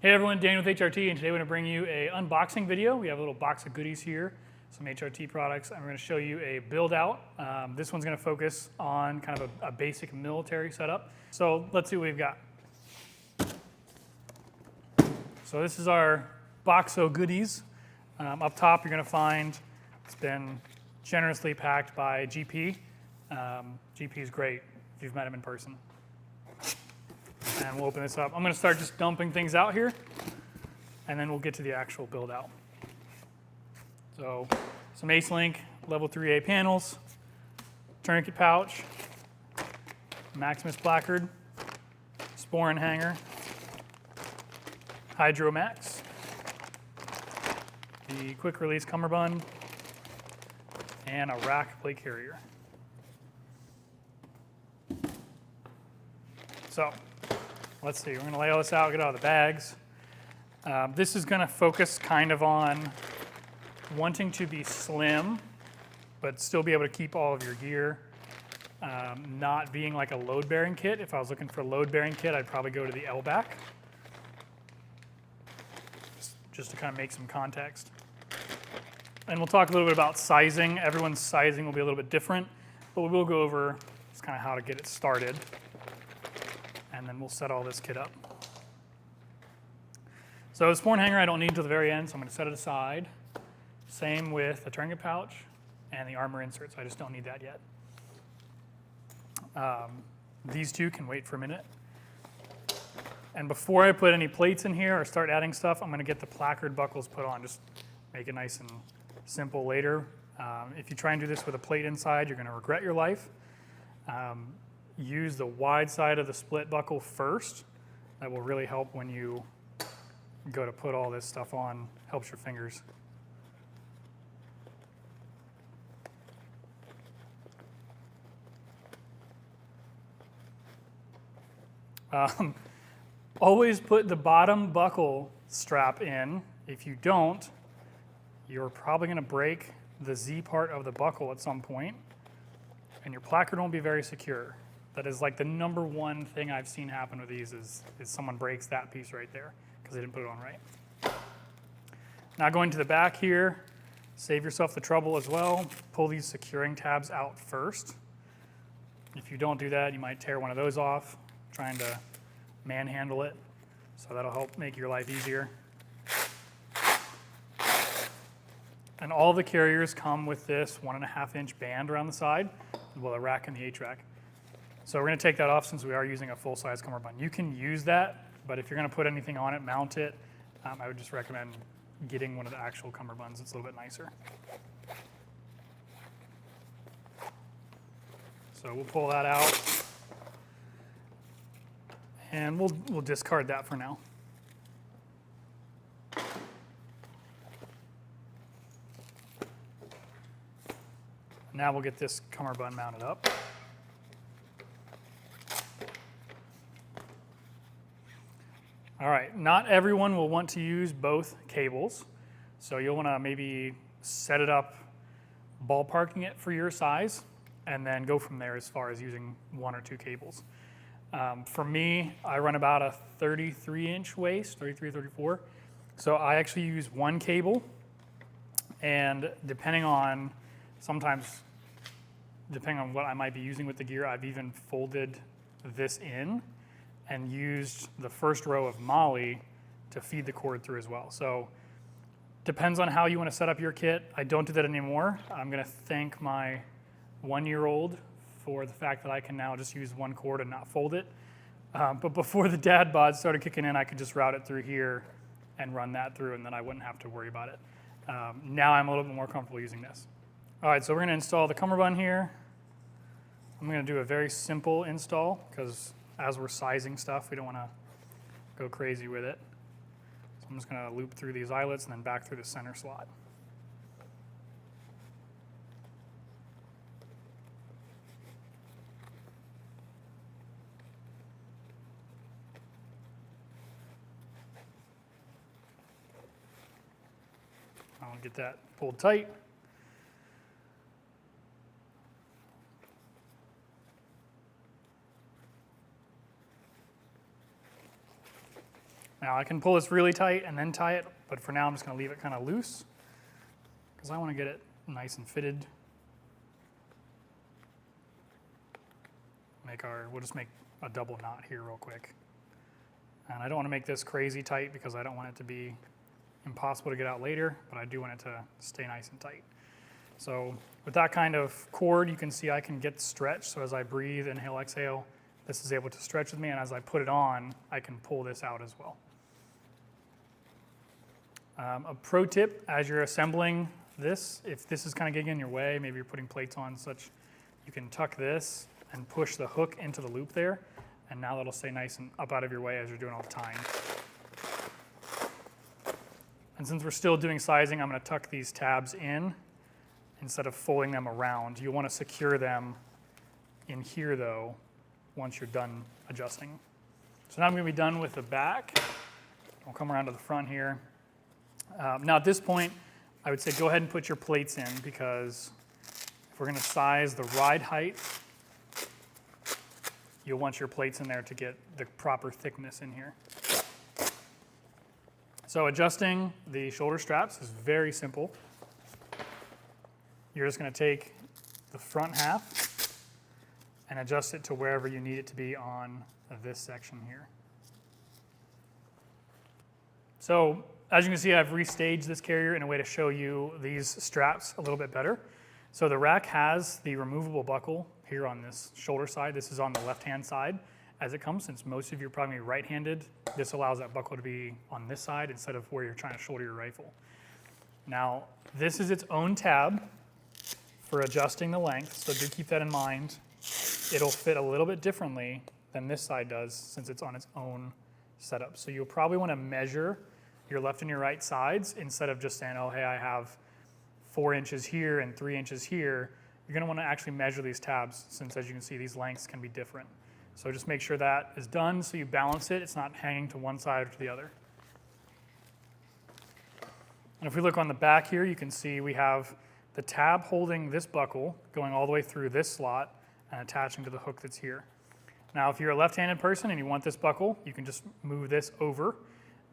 Hey everyone, Daniel with HRT, and today we're going to bring you a unboxing video. We have a little box of goodies here, some HRT products, and we're going to show you a build out. This one's going to focus on kind of a basic military setup. So let's see what we've got. So this is our box of goodies. Up top you're going to find it's been generously packed by GP. GP is great if you've met him in person. And we'll open this up. I'm going to start just dumping things out here, and then we'll get to the actual build out. So some Acelink level 3A panels, tourniquet pouch, Maximus Placard, Sporran hanger, Hydromax, the quick release Cummerbund, and a RAC Plate Carrier. So let's see, we're going to lay all this out, get out of the bags. This is going to focus kind of on wanting to be slim, but still be able to keep all of your gear. Not being like a load-bearing kit. If I was looking for a load-bearing kit, I'd probably go to the L-back. Just to kind of make some context. And we'll talk a little bit about sizing. Everyone's sizing will be a little bit different, but we will go over just kind of how to get it started. And then we'll set all this kit up. So the Sporran hanger I don't need till the very end, so I'm going to set it aside. Same with the tourniquet pouch and the armor inserts. I just don't need that yet. These two can wait for a minute. And before I put any plates in here or start adding stuff, I'm going to get the Placard buckles put on. Just make it nice and simple later. If you try and do this with a plate inside, you're going to regret your life. Use the wide side of the split buckle first. That will really help when you go to put all this stuff on, helps your fingers. Always put the bottom buckle strap in. If you don't, you're probably going to break the Z part of the buckle at some point, and your placard won't be very secure. That is like the #1 thing I've seen happen with these is someone breaks that piece right there because they didn't put it on right. Now going to the back here, save yourself the trouble as well. Pull these securing tabs out first. If you don't do that, you might tear one of those off trying to manhandle it. So that'll help make your life easier. And all the carriers come with this 1.5-inch band around the side, well, the RAC and the HRAC. So we're going to take that off since we are using a full-size Cummerbund. You can use that, but if you're going to put anything on it, mount it, I would just recommend getting one of the actual Cummerbunds. It's a little bit nicer. So we'll pull that out, and we'll discard that for now. Now we'll get this Cummerbund mounted up. All right, not everyone will want to use both cables. So you'll want to maybe set it up, ballparking it for your size, and then go from there as far as using 1 or 2 cables. For me, I run about a 33-inch waist, 33, 34. So I actually use 1 cable, and depending on what I might be using with the gear, I've even folded this in and used the first row of MOLLE to feed the cord through as well. So depends on how you want to set up your kit. I don't do that anymore. I'm going to thank my 1-year-old for the fact that I can now just use 1 cord and not fold it. But before the dad bod started kicking in, I could just route it through here and run that through, and then I wouldn't have to worry about it. Now I'm a little bit more comfortable using this. All right, so we're going to install the Cummerbund here. I'm going to do a very simple install because as we're sizing stuff, we don't want to go crazy with it. So I'm just going to loop through these eyelets and then back through the center slot. I'll get that pulled tight. Now I can pull this really tight and then tie it, but for now I'm just going to leave it kind of loose because I want to get it nice and fitted. We'll just make a double knot here real quick. And I don't want to make this crazy tight because I don't want it to be impossible to get out later, but I do want it to stay nice and tight. So with that kind of cord, you can see I can get stretch. So as I breathe, inhale, exhale, this is able to stretch with me. And as I put it on, I can pull this out as well. A pro tip, as you're assembling this, if this is kind of getting in your way, maybe you're putting plates on such, you can tuck this and push the hook into the loop there. And now that'll stay nice and up out of your way as you're doing all the tying. And since we're still doing sizing, I'm going to tuck these tabs in instead of folding them around. You want to secure them in here though once you're done adjusting. So now I'm going to be done with the back. I'll come around to the front here. Now at this point, I would say go ahead and put your plates in because if we're going to size the ride height, you'll want your plates in there to get the proper thickness in here. So adjusting the shoulder straps is very simple. You're just going to take the front half and adjust it to wherever you need it to be on this section here. So as you can see, I've restaged this carrier in a way to show you these straps a little bit better. So the rack has the removable buckle here on this shoulder side. This is on the left-hand side as it comes. Since most of you are probably right-handed, this allows that buckle to be on this side instead of where you're trying to shoulder your rifle. Now, this is its own tab for adjusting the length, so do keep that in mind. It'll fit a little bit differently than this side does since it's on its own setup. So you'll probably want to measure your left and your right sides instead of just saying, oh, hey, I have 4 inches here and 3 inches here. You're going to want to actually measure these tabs since, as you can see, these lengths can be different. So just make sure that is done so you balance it. It's not hanging to one side or to the other. And if we look on the back here, you can see we have the tab holding this buckle going all the way through this slot and attaching to the hook that's here. Now, if you're a left-handed person and you want this buckle, you can just move this over,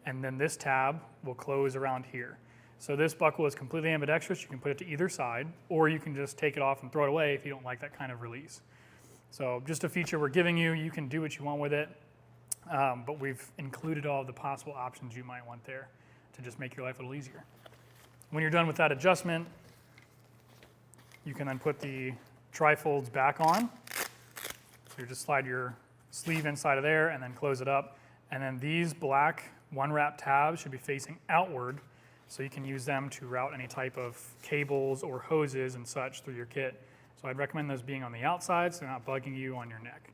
and then this tab will close around here. So this buckle is completely ambidextrous. You can put it to either side, or you can just take it off and throw it away if you don't like that kind of release. So just a feature we're giving you. You can do what you want with it, but we've included all of the possible options you might want there to just make your life a little easier. When you're done with that adjustment, you can then put the trifolds back on. So you just slide your sleeve inside of there and then close it up. And then these black one-wrap tabs should be facing outward, so you can use them to route any type of cables or hoses and such through your kit. So I'd recommend those being on the outside so they're not bugging you on your neck.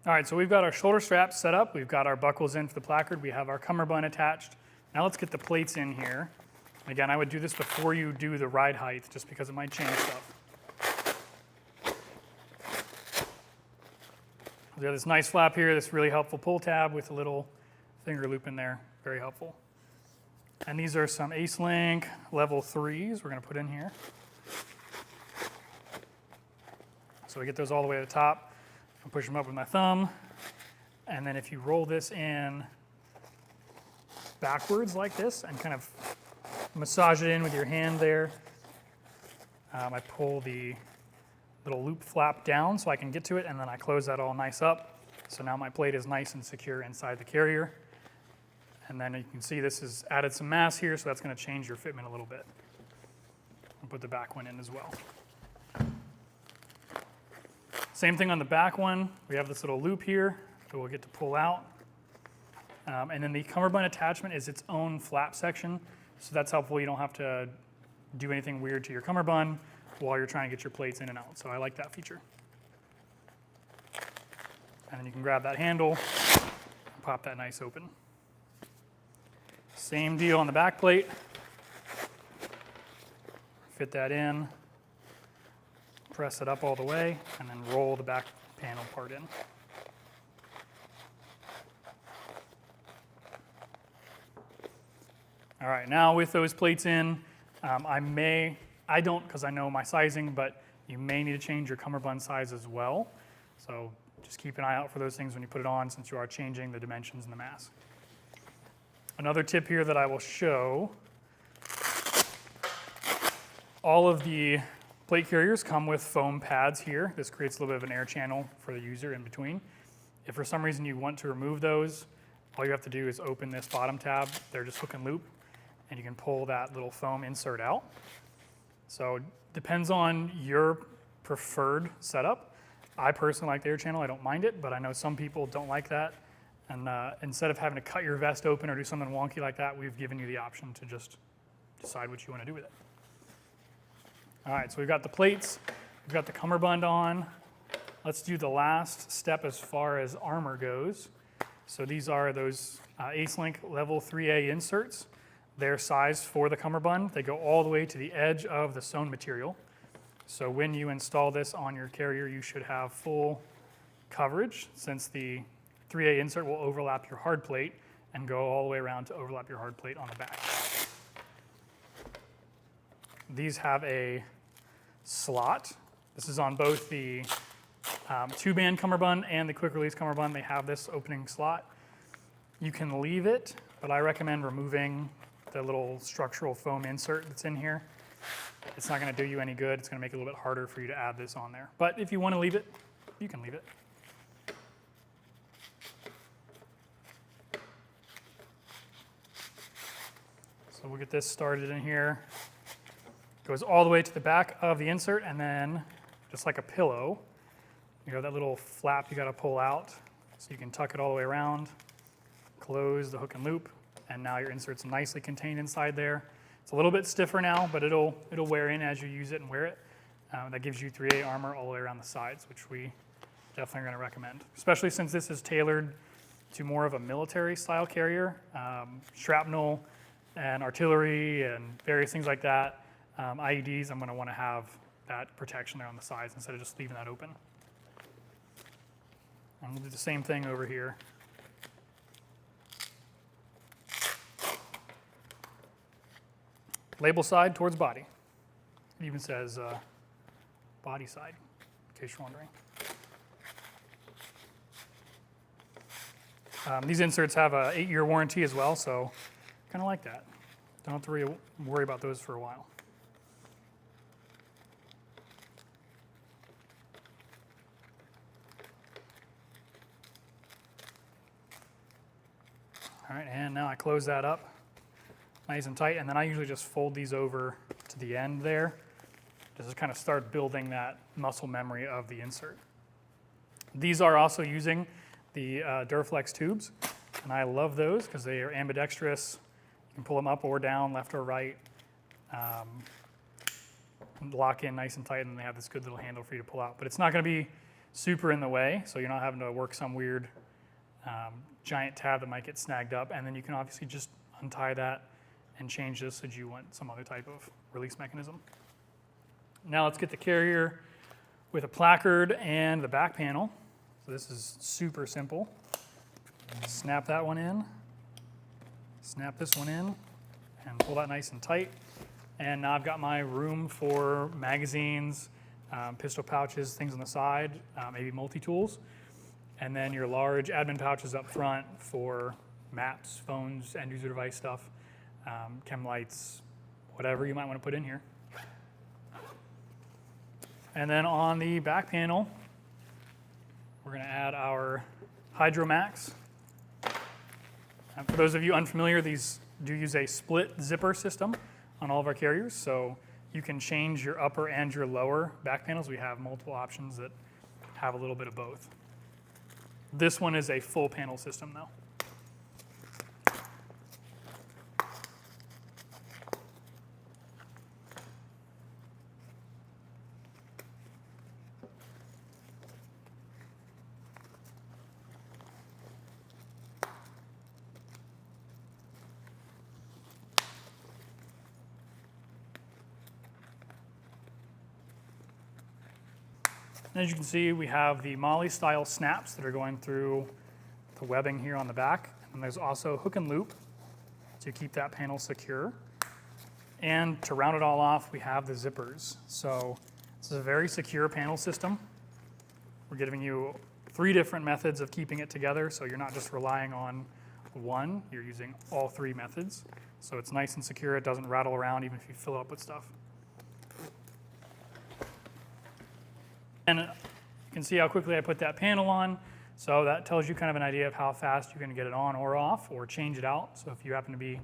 All right, so we've got our shoulder straps set up. We've got our buckles in for the placard. We have our cummerbund attached. Now let's get the plates in here. Again, I would do this before you do the ride height just because it might change stuff. We have this nice flap here, this really helpful pull tab with a little finger loop in there. Very helpful. And these are some Acelink level 3s we're going to put in here. So we get those all the way to the top. I'll push them up with my thumb, and then if you roll this in backwards like this and kind of massage it in with your hand there, I pull the little loop flap down so I can get to it, and then I close that all nice up. So now my plate is nice and secure inside the carrier. And then you can see this has added some mass here, so that's going to change your fitment a little bit. I'll put the back one in as well. Same thing on the back one. We have this little loop here that we'll get to pull out. And then the cummerbund attachment is its own flap section. So that's helpful. You don't have to do anything weird to your cummerbund while you're trying to get your plates in and out. So I like that feature. And then you can grab that handle and pop that nice open. Same deal on the back plate. Fit that in. press it up all the way, and then roll the back panel part in. All right, now with those plates in, I don't because I know my sizing, but you may need to change your cummerbund size as well. So just keep an eye out for those things when you put it on, since you are changing the dimensions and the mass. Another tip here that I will show, all of the plate carriers come with foam pads here. This creates a little bit of an air channel for the user in between. If for some reason you want to remove those, all you have to do is open this bottom tab. They're just hook and loop, and you can pull that little foam insert out. So depends on your preferred setup. I personally like the air channel. I don't mind it, but I know some people don't like that. And instead of having to cut your vest open or do something wonky like that, we've given you the option to just decide what you want to do with it. All right, so we've got the plates, we've got the cummerbund on. Let's do the last step as far as armor goes. So these are those Acelink level 3A inserts. They're sized for the cummerbund. They go all the way to the edge of the sewn material. So when you install this on your carrier, you should have full coverage, since the 3A insert will overlap your hard plate and go all the way around to overlap your hard plate on the back. These have a slot. This is on both the two-band cummerbund and the quick release cummerbund. They have this opening slot. You can leave it, but I recommend removing the little structural foam insert that's in here. It's not going to do you any good. It's going to make it a little bit harder for you to add this on there. But if you want to leave it, you can leave it. So we'll get this started in here. Goes all the way to the back of the insert, and then just like a pillow, you have that little flap you got to pull out, so you can tuck it all the way around, close the hook and loop, and now your insert's nicely contained inside there. It's a little bit stiffer now, but it'll wear in as you use it and wear it. That gives you 3A armor all the way around the sides, which we definitely are going to recommend, especially since this is tailored to more of a military style carrier, shrapnel and artillery and various things like that. IEDs, I'm going to want to have that protection there on the sides instead of just leaving that open. And we'll do the same thing over here. Label side towards body. It even says body side, in case you're wondering. These inserts have an 8-year warranty as well, so kind of like that. Don't have to worry about those for a while. All right, and now I close that up nice and tight, and then I usually just fold these over to the end there, just to kind of start building that muscle memory of the insert. These are also using the Duraflex tubes, and I love those because they are ambidextrous. You can pull them up or down, left or right, lock in nice and tight, and they have this good little handle for you to pull out. But it's not going to be super in the way, so you're not having to work some weird giant tab that might get snagged up, and then you can obviously just untie that and change this if you want some other type of release mechanism. Now let's get the carrier with a placard and the back panel. So this is super simple. Snap that one in, snap this one in, and pull that nice and tight. And now I've got my room for magazines, pistol pouches, things on the side, maybe multi-tools. And then your large admin pouches up front for maps, phones, end user device stuff, chem lights, whatever you might want to put in here. And then on the back panel, we're going to add our Hydromax. For those of you unfamiliar, these do use a split zipper system on all of our carriers, so you can change your upper and your lower back panels. We have multiple options that have a little bit of both. This one is a full panel system though. And as you can see, we have the MOLLE style snaps that are going through the webbing here on the back. And there's also hook and loop to keep that panel secure. And to round it all off, we have the zippers. So this is a very secure panel system. We're giving you 3 different methods of keeping it together, so you're not just relying on one, you're using all 3 methods. So it's nice and secure, it doesn't rattle around even if you fill it up with stuff. And you can see how quickly I put that panel on. So that tells you kind of an idea of how fast you're going to get it on or off or change it out. So if you happen to be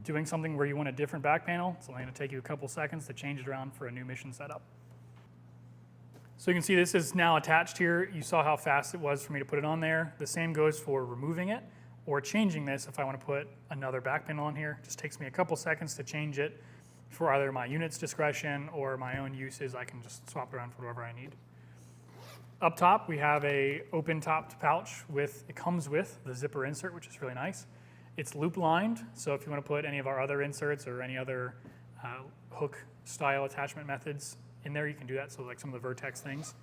doing something where you want a different back panel, it's only going to take you a couple seconds to change it around for a new mission setup. So you can see this is now attached here. You saw how fast it was for me to put it on there. The same goes for removing it or changing this if I want to put another back panel on here. It just takes me a couple seconds to change it for either my unit's discretion or my own uses. I can just swap it around for whatever I need. Up top, we have a open-topped pouch it comes with the zipper insert, which is really nice. It's loop-lined, so if you want to put any of our other inserts or any other hook-style attachment methods in there, you can do that, so like some of the Vertex things.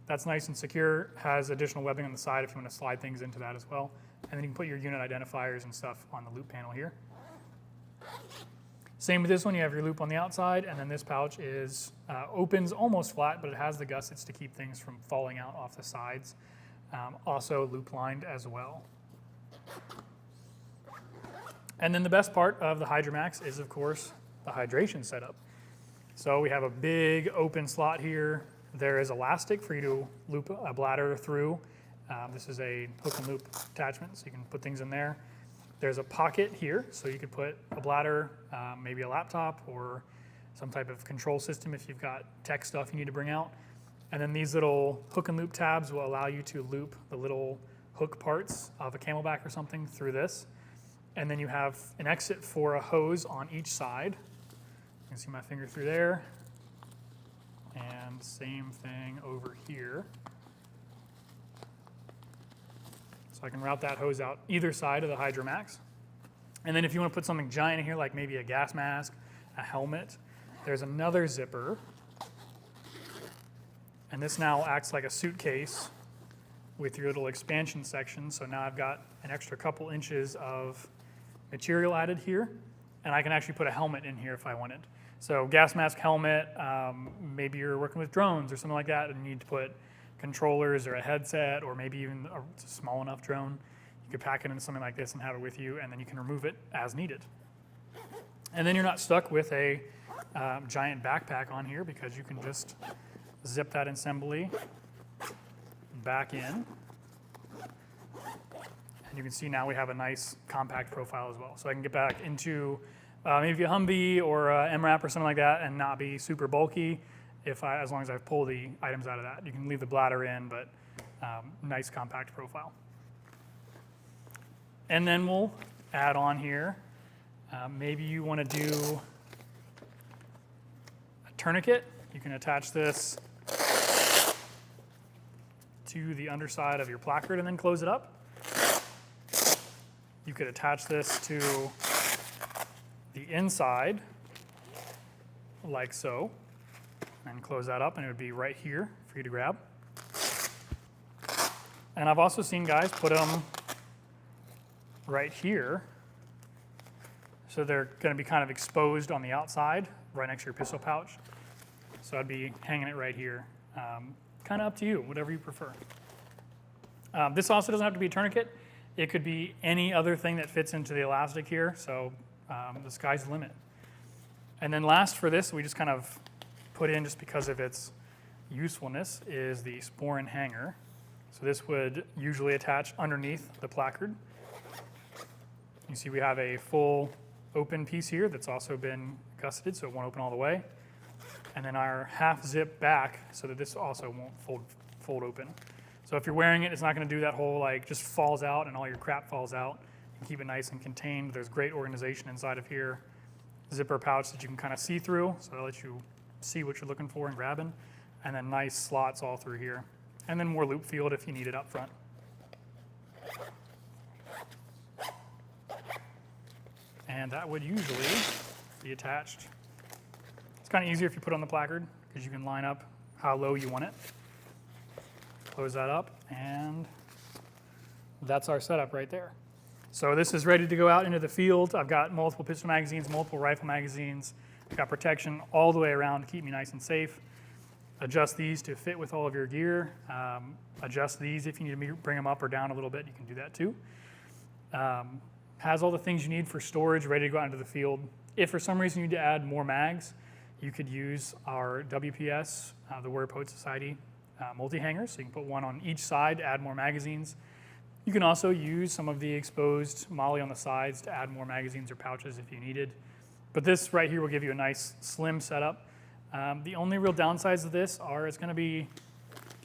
That's nice and secure, has additional webbing on the side if you want to slide things into that as well. And then you can put your unit identifiers and stuff on the loop panel here. Same with this one, you have your loop on the outside, and then this pouch opens almost flat, but it has the gussets to keep things from falling out off the sides. Also loop lined as well. And then the best part of the Hydromax is, of course, the hydration setup. So we have a big open slot here. There is elastic for you to loop a bladder through. This is a hook and loop attachment, so you can put things in there. There's a pocket here, so you could put a bladder, maybe a laptop, or some type of control system if you've got tech stuff you need to bring out. And then these little hook and loop tabs will allow you to loop the little hook parts of a camelback or something through this. And then you have an exit for a hose on each side. You can see my finger through there. And same thing over here. So I can route that hose out either side of the Hydromax. And then if you want to put something giant in here, like maybe a gas mask, a helmet, there's another zipper. And this now acts like a suitcase with your little expansion section. So now I've got an extra couple inches of material added here, and I can actually put a helmet in here if I wanted. So gas mask, helmet, maybe you're working with drones or something like that and you need to put controllers or a headset or maybe even a small enough drone. You could pack it in something like this and have it with you, and then you can remove it as needed. And then you're not stuck with a giant backpack on here because you can just zip that assembly back in. And you can see now we have a nice compact profile as well. So I can get back into maybe a Humvee or a MRAP or something like that and not be super bulky as long as I pull the items out of that. You can leave the bladder in, but nice compact profile. And then we'll add on here, maybe you want to do a tourniquet. You can attach this to the underside of your placard and then close it up. You could attach this to the inside, like so, and close that up, and it would be right here for you to grab. And I've also seen guys put them right here, so they're going to be kind of exposed on the outside, right next to your pistol pouch. So I'd be hanging it right here. Kind of up to you, whatever you prefer. This also doesn't have to be a tourniquet. It could be any other thing that fits into the elastic here, so the sky's the limit. And then last for this, we just kind of put in, just because of its usefulness, is the Sporran hanger. So this would usually attach underneath the placard. You see we have a full open piece here that's also been gusseted, so it won't open all the way. And then our half zip back so that this also won't fold open. So if you're wearing it, it's not going to do that whole like just falls out and all your crap falls out. You can keep it nice and contained. There's great organization inside of here. Zipper pouch that you can kind of see through, so it'll let you see what you're looking for and grabbing. And then nice slots all through here. And then more loop field if you need it up front. And that would usually be attached. It's kind of easier if you put it on the placard because you can line up how low you want it. close that up, and that's our setup right there. So this is ready to go out into the field. I've got multiple pistol magazines, multiple rifle magazines. I've got protection all the way around to keep me nice and safe. Adjust these to fit with all of your gear. Adjust these if you need to bring them up or down a little bit, you can do that too. Has all the things you need for storage, ready to go out into the field. If for some reason you need to add more mags, you could use our WPS, the Warrior Poet Society multi-hangers. So you can put one on each side to add more magazines. You can also use some of the exposed MOLLE on the sides to add more magazines or pouches if you needed. But this right here will give you a nice slim setup. The only real downsides of this are it's going to be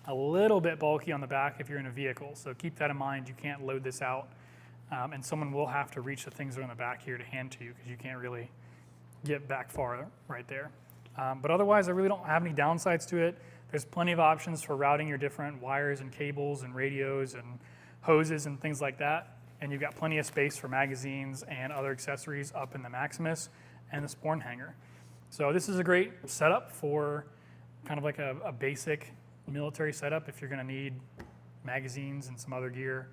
a little bit bulky on the back if you're in a vehicle. So keep that in mind. You can't load this out. And someone will have to reach the things that are on the back here to hand to you because you can't really get back far right there. But otherwise, I really don't have any downsides to it. There's plenty of options for routing your different wires and cables and radios and hoses and things like that. And you've got plenty of space for magazines and other accessories up in the Maximus and the Sporran hanger. So this is a great setup for kind of like a basic military setup if you're going to need magazines and some other gear.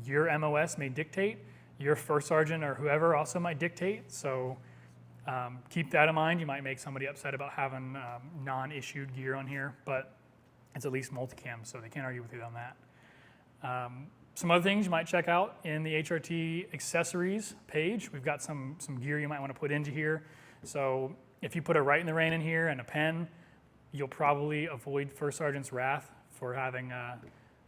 Your MOS may dictate, your first sergeant or whoever also might dictate, so keep that in mind. You might make somebody upset about having non-issued gear on here, but it's at least multicam, so they can't argue with you on that. Some other things you might check out in the HRT accessories page. We've got some gear you might want to put into here. So if you put a Right in the Rain in here and a pen, you'll probably avoid First Sergeant's wrath for having a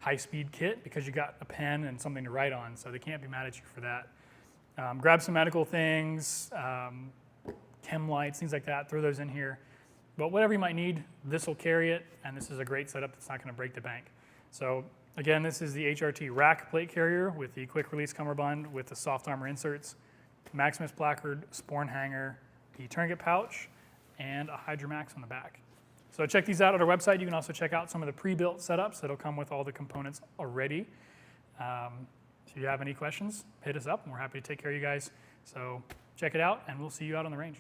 high-speed kit because you got a pen and something to write on, so they can't be mad at you for that. Grab some medical things, chem lights, things like that, throw those in here. But whatever you might need, this will carry it, and this is a great setup that's not going to break the bank. So again, this is the HRT RAC Plate Carrier with the quick release cummerbund with the soft armor inserts, Maximus Placard, Sporran hanger, the tourniquet pouch, and a Hydromax on the back. So check these out at our website. You can also check out some of the pre-built setups that'll come with all the components already. If you have any questions, hit us up and we're happy to take care of you guys. So check it out and we'll see you out on the range.